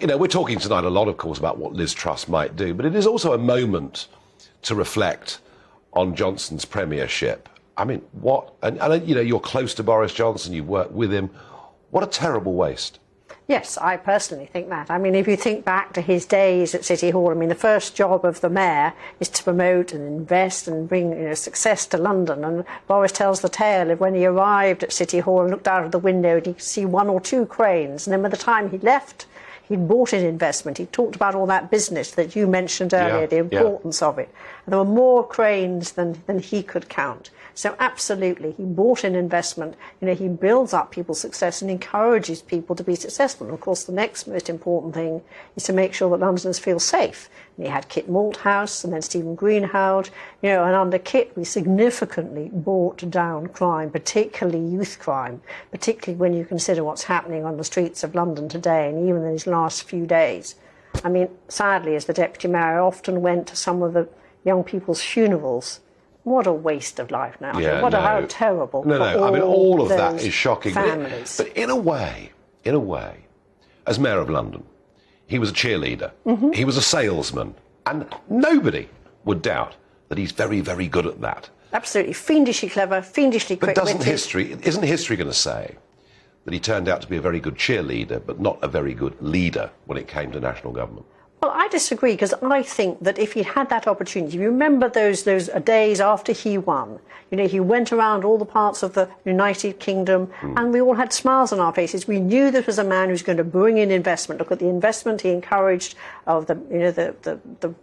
You know, we're talking tonight a lot, of course, about what Liz Truss might do, but it is also a moment to reflect on Johnson's premiership. I mean, and you know, you're close to Boris Johnson, you've worked with him. What a terrible waste. Yes, I personally think that. I mean, if you think back to his days at City Hall, I mean, the first job of the mayor is to promote and invest and bring success to London. And Boris tells the tale of when he arrived at City Hall and looked out of the window and he could see one or two cranes. And then by the time he left, he'd bought in investment. He talked about all that business that you mentioned earlier, the importance of it. And there were more cranes than he could count. So absolutely, he bought in investment. You know, he builds up people's success and encourages people to be successful. And of course, the next most important thing is to make sure that Londoners feel safe. And he had Kit Malthouse and then Stephen Greenhalgh. You know, and under Kit, we significantly brought down crime, particularly youth crime, particularly when you consider what's happening on the streets of London today and even in these last few days. I mean, sadly, as the Deputy Mayor, I often went to some of the young people's funerals. What a waste of life now. Yeah, how terrible. No, I mean, all of that is shocking. Families. But in a way, as Mayor of London, he was a cheerleader. He was a salesman. And nobody would doubt that he's very, very good at that. Absolutely. Fiendishly clever, fiendishly quick. But isn't history going to say that he turned out to be a very good cheerleader, but not a very good leader when it came to national government? Well, I disagree, because I think that if he'd had that opportunity, you remember those days after he won, you know, he went around all the parts of the United Kingdom and we all had smiles on our faces. We knew this was a man who's going to bring in investment. Look at the investment he encouraged of the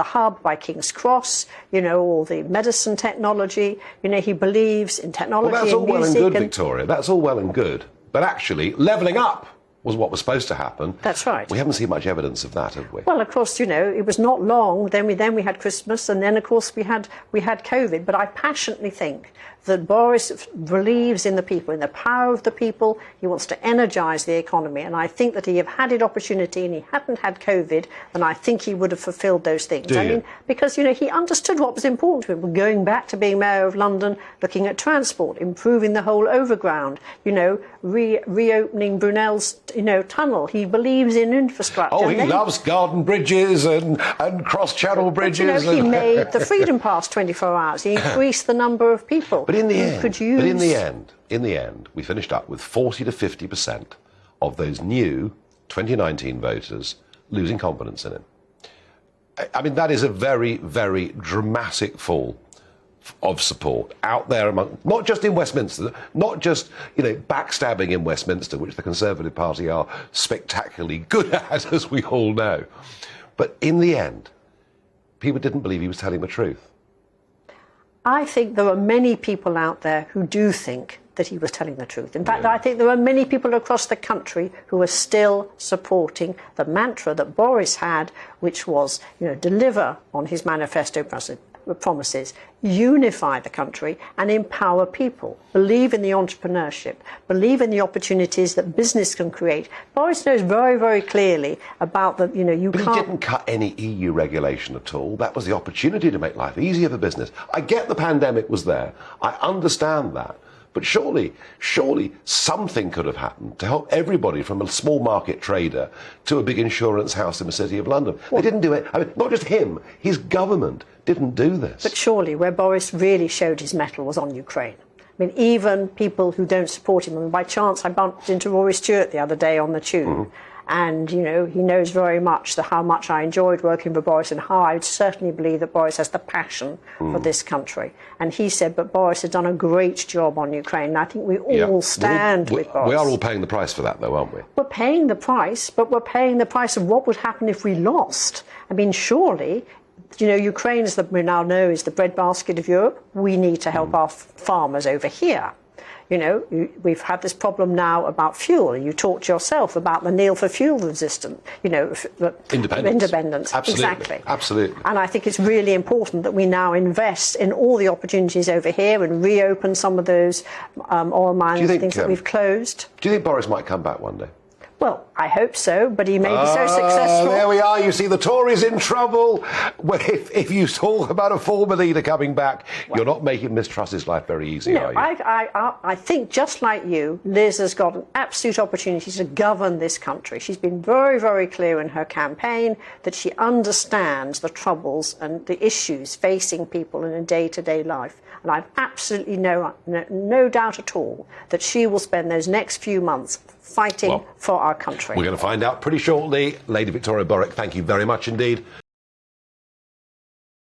hub by King's Cross, you know, all the medicine technology. You know, he believes in technology. Well, that's all well and good, and Victoria. That's all well and good. But actually, levelling up was what was supposed to happen. That's right. We haven't seen much evidence of that, have we? Well, of course, you know, it was not long. Then we had Christmas, and then, of course, we had COVID. But I passionately think that Boris believes in the people, in the power of the people. He wants to energise the economy. And I think that he had an opportunity and he hadn't had COVID, then I think he would have fulfilled those things. I mean, because, you know, he understood what was important to him. Going back to being Mayor of London, looking at transport, improving the whole overground, you know, reopening Brunel's, you know, tunnel. He believes in infrastructure. Oh, he loves garden bridges and cross-channel bridges. But, you know, he made the Freedom Pass 24 hours. He increased the number of people. But in the end, we finished up with 40 to 50% of those new 2019 voters losing confidence in him. I mean, that is a very, very dramatic fall of support out there among, not just in Westminster, not just, you know, backstabbing in Westminster, which the Conservative Party are spectacularly good at, as we all know. But in the end, people didn't believe he was telling the truth. I think there are many people out there who do think that he was telling the truth. In fact, I think there are many people across the country who are still supporting the mantra that Boris had, which was, you know, deliver on his manifesto promises, unify the country and empower people, believe in the entrepreneurship, believe in the opportunities that business can create. Boris knows very, very clearly about the, you know, you can't... But he didn't cut any EU regulation at all. That was the opportunity to make life easier for business. I get the pandemic was there. I understand that. But surely something could have happened to help everybody from a small market trader to a big insurance house in the City of London. They didn't do it. I mean, not just him, his government didn't do this. But surely where Boris really showed his mettle was on Ukraine. I mean, even people who don't support him, and by chance I bumped into Rory Stewart the other day on the tube, and, you know, he knows very much how much I enjoyed working for Boris and how I certainly believe that Boris has the passion for this country. And he said, but Boris has done a great job on Ukraine. And I think we all stand with Boris. We are all paying the price for that, though, aren't we? We're paying the price, but we're paying the price of what would happen if we lost. I mean, surely, you know, Ukraine, as we now know, is the breadbasket of Europe. We need to help our farmers over here. You know, we've had this problem now about fuel. You talked yourself about the kneel for fuel resistance, you know, independence. Absolutely. Exactly. Absolutely. And I think it's really important that we now invest in all the opportunities over here and reopen some of those oil mines and things that we've closed. Do you think Boris might come back one day? Well, I hope so, but he may be so successful. There we are. You see, the Tories in trouble. Well, if you talk about a former leader coming back, you're not making Miss Truss's life very easy, are you? I think, just like you, Liz has got an absolute opportunity to govern this country. She's been very, very clear in her campaign that she understands the troubles and the issues facing people in a day-to-day life. And I've absolutely no doubt at all that she will spend those next few months fighting for our country. We're going to find out pretty shortly. Lady Victoria Borwick, thank you very much indeed.